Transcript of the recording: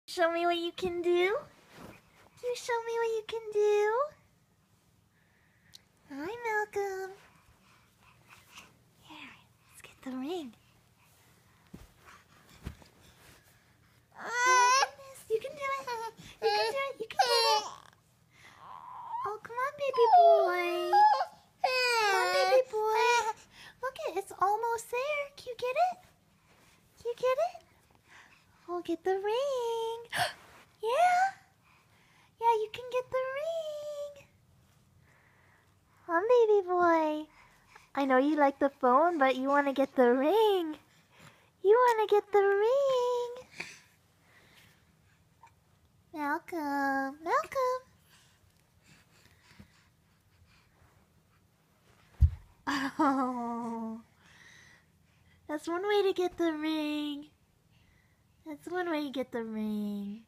Show me what you can do. You show me what you can do. Hi, Malcolm. Here, let's get the ring. Oh, goodness. You can do it. You can do it. You can do it. Oh, come on, baby boy. Come on, baby boy. Look, it's almost there. Can you get it? Can you get it? We'll get the ring. Yeah. Yeah, you can get the ring. Come on, baby boy. I know you like the phone, but you want to get the ring. You want to get the ring. Malcolm. Malcolm. Oh. That's one way to get the ring. That's one way to get the ring.